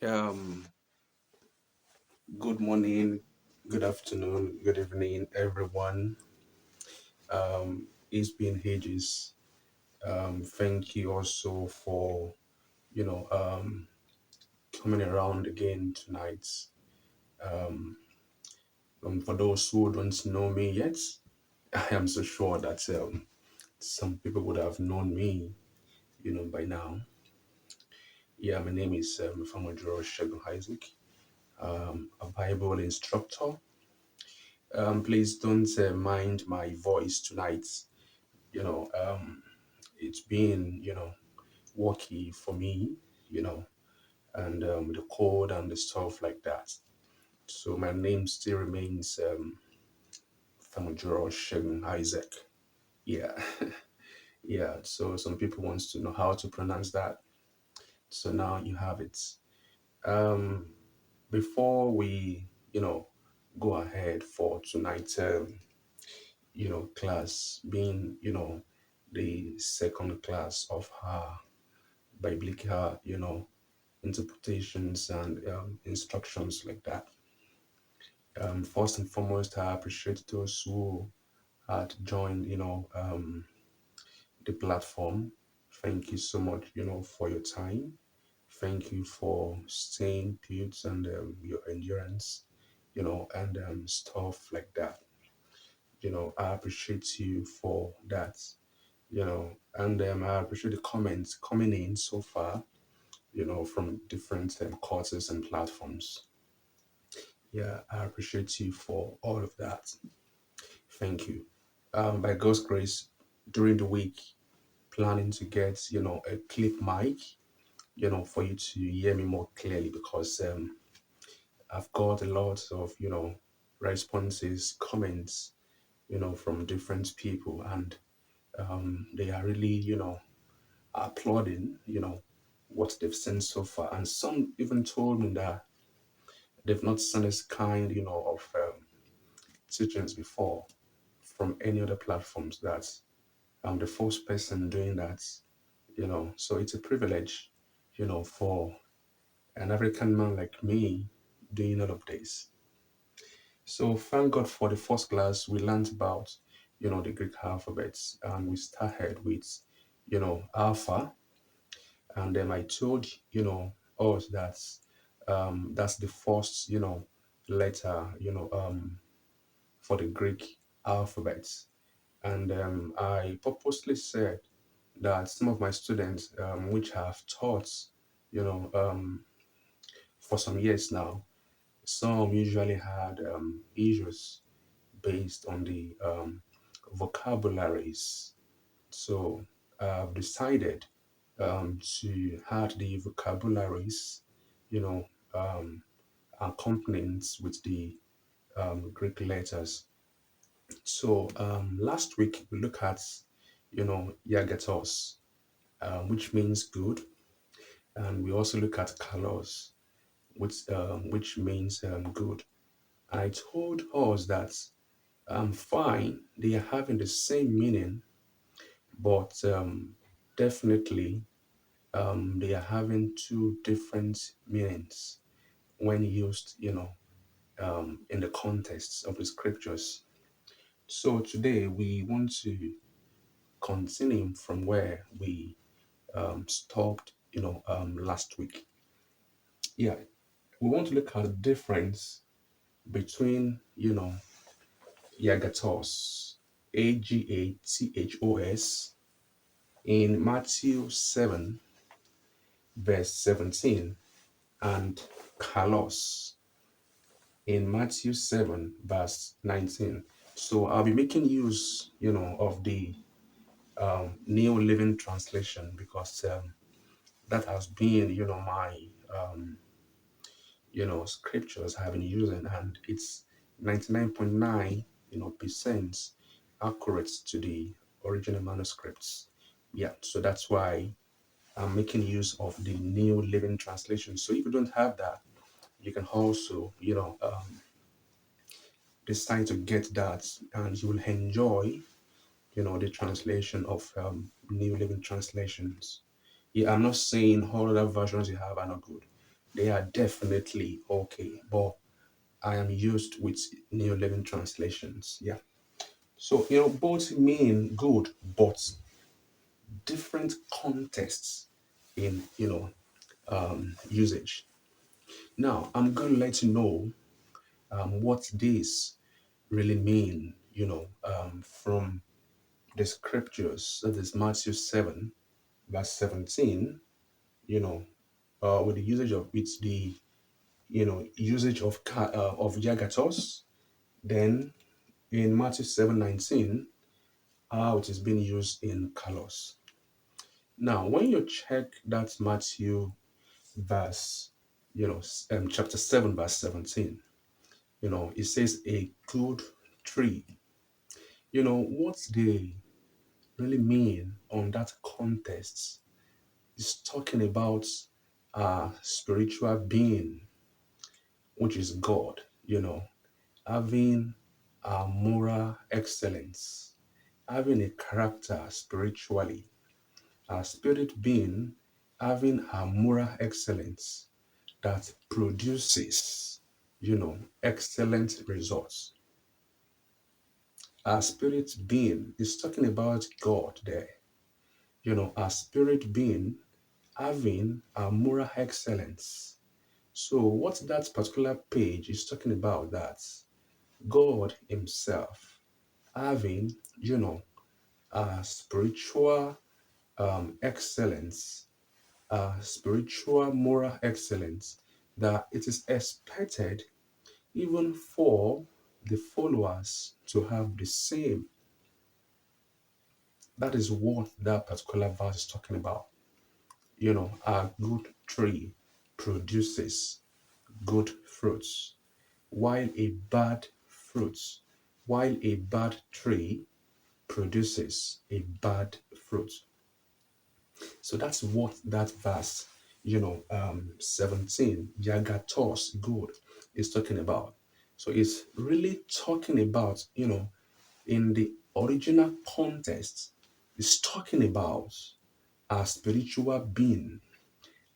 Um, Good morning, good afternoon, good evening, everyone. It's been ages. Thank you also for you know um, coming around again tonight. Um, for those who don't know me yet, I am so sure that some people would have known me, by now. Yeah, my name is Famoduro Shegun Isaac. A Bible instructor. Please don't mind my voice tonight. You know, um, it's been, worky for me, you know, and the code and the stuff like that. So my name still remains Famojuro Shegun Isaac. Yeah, yeah. So some people wants to know how to pronounce that. So now you have it. Um, Before we, go ahead for tonight's, class being, the second class of her biblical, interpretations and instructions like that. First and foremost, I appreciate those who had joined, the platform. Thank you so much, for your time. Thank you for staying put and your endurance, and stuff like that. I appreciate you for that, and I appreciate the comments coming in so far, from different courses and platforms. Yeah, I appreciate you for all of that. Thank you. By God's grace, during the week, planning to get, a clip mic, for you to hear me more clearly because I've got a lot of, responses, comments, from different people, and they are really, applauding, what they've seen so far. And some even told me that they've not seen this kind, of teachings before from any other platforms that I'm the first person doing that, So it's a privilege, for an African man like me doing all of this. So thank God for the first class we learned about, the Greek alphabets, and we started with, alpha, and then I told, us that that's the first, letter, for the Greek alphabet. And I purposely said that some of my students, which have taught, you know, um, for some years now, some usually had issues based on the vocabularies. So I've decided to add the vocabularies, you know, um, accompaniments with the Greek letters. So last week we look at, Yagatos, which means good, and we also look at kalos, which means good. I told us that fine, they are having the same meaning, but definitely they are having two different meanings when used, in the context of the scriptures. So today we want to continue from where we stopped, last week. Yeah, we want to look at the difference between, Yagatos, Agathos, in Matthew 7, verse 17, and Kalos in Matthew 7, verse 19. So I'll be making use, of the New Living Translation because that has been, my, um, scriptures I've been using, and it's 99.9, percent accurate to the original manuscripts. Yeah, so that's why I'm making use of the New Living Translation. So if you don't have that, you can also, decide to get that, and you will enjoy, the translation of New Living Translations. Yeah, I'm not saying all other versions you have are not good. They are definitely okay, but I am used with New Living Translations. Yeah. So, both mean good, but different contexts in, usage. Now, I'm going to let you know what these really mean, from the scriptures. That is Matthew 7, verse 17, you know, with the usage of, with the, usage of, of yagatos. Then in Matthew 7:19, how it is being used in kalos. Now, when you check that Matthew verse, chapter 7, verse 17, it says a good tree. What they really mean on that context is talking about a spiritual being, which is God, having a moral excellence, having a character spiritually, a spirit being having a moral excellence that produces, excellent results. Our spirit being is talking about God there. Our spirit being having a moral excellence. So what that particular page is talking about, that God Himself having, a spiritual excellence, a spiritual moral excellence, that it is expected even for the followers to have the same. That is what that particular verse is talking about. A good tree produces good fruits, while a bad fruits, while a bad tree produces a bad fruit. So that's what that verse, 17, Yagatos, good, is talking about. So it's really talking about, in the original context, it's talking about a spiritual being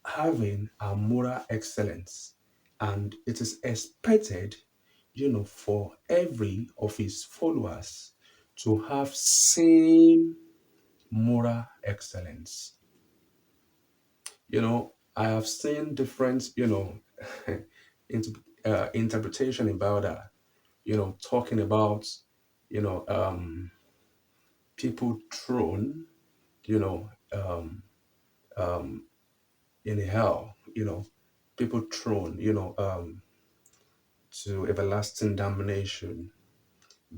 having a moral excellence. And it is expected, for every of his followers to have same moral excellence. I have seen different, interpretation about that. Talking about, you know, um, people thrown, you know, um, um, in hell. People thrown, to everlasting damnation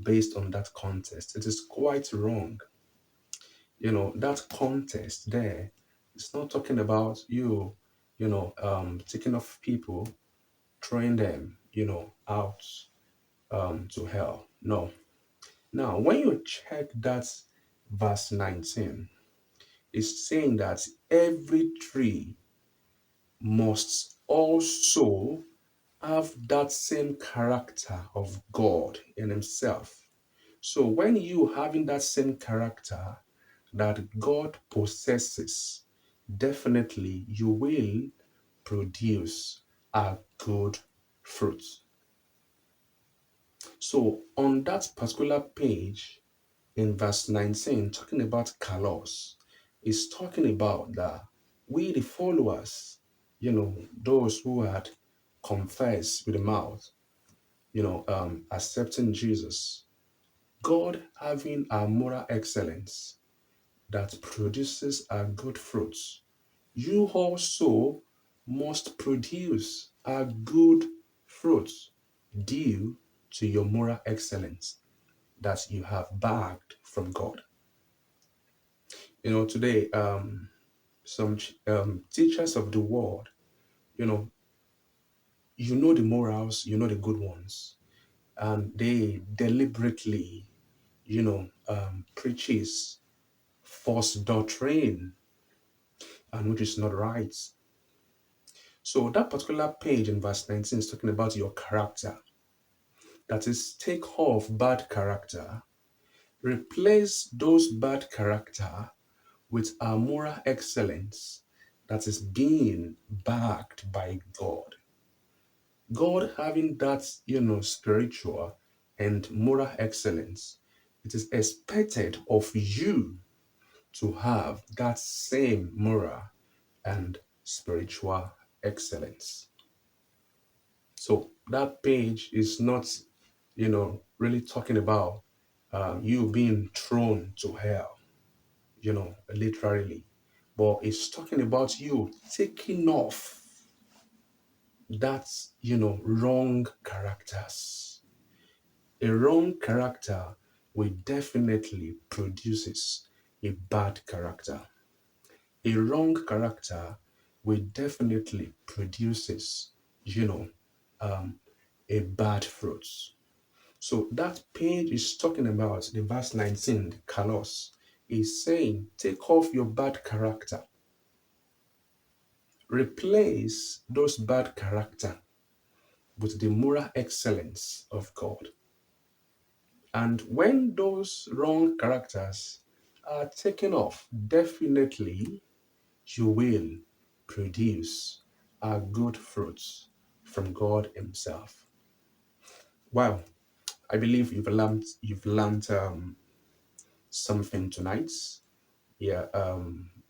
based on that context. It is quite wrong. That context there, it's not talking about you, taking off people, throwing them, out to hell. No. Now, when you check that verse 19, it's saying that every tree must also have that same character of God in himself. So when you having that same character that God possesses, definitely you will produce a good fruit. So on that particular page in verse 19, talking about kalos, is talking about that we the followers, those who had confessed with the mouth, accepting Jesus, God having a moral excellence that produces a good fruits. You also must produce a good fruit due to your moral excellence that you have bagged from God. Today, some teachers of the world, you know, the morals, the good ones, and they deliberately, preaches false doctrine, and which is not right. So that particular page in verse 19 is talking about your character. That is, take off bad character, replace those bad character with a moral excellence that is being backed by God. God having that, spiritual and moral excellence, it is expected of you to have that same moral and spiritual excellence. So that page is not, really talking about you being thrown to hell, literally, but it's talking about you taking off that, wrong characters. A wrong character will definitely produces a bad character. A wrong character will definitely produces, you know, um, a bad fruit. So that page is talking about the verse 19, the kalos, is saying, take off your bad character. Replace those bad character with the moral excellence of God. And when those wrong characters are taken off, definitely you will produce a good fruits from God Himself. Wow, I believe you've learned something tonight. Yeah,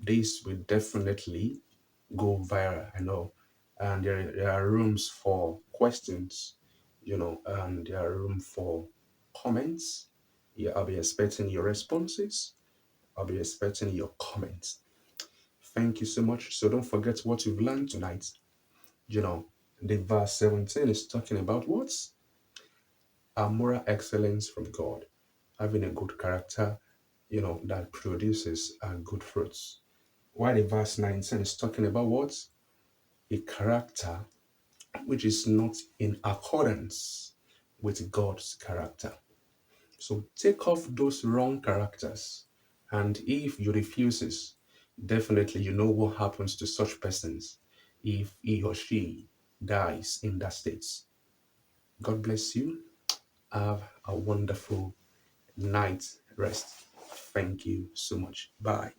this will definitely go viral. I know, and there are rooms for questions, and there are room for comments. Yeah, I'll be expecting your responses. I'll be expecting your comments. Thank you so much. So don't forget what you've learned tonight. You know, the verse 17 is talking about what's a moral excellence from God, having a good character, that produces good fruits. While the verse 19 is talking about what? A character which is not in accordance with God's character. So take off those wrong characters. And if you refuses, definitely you know what happens to such persons if he or she dies in that state. God bless you. Have a wonderful night rest. Thank you so much. Bye.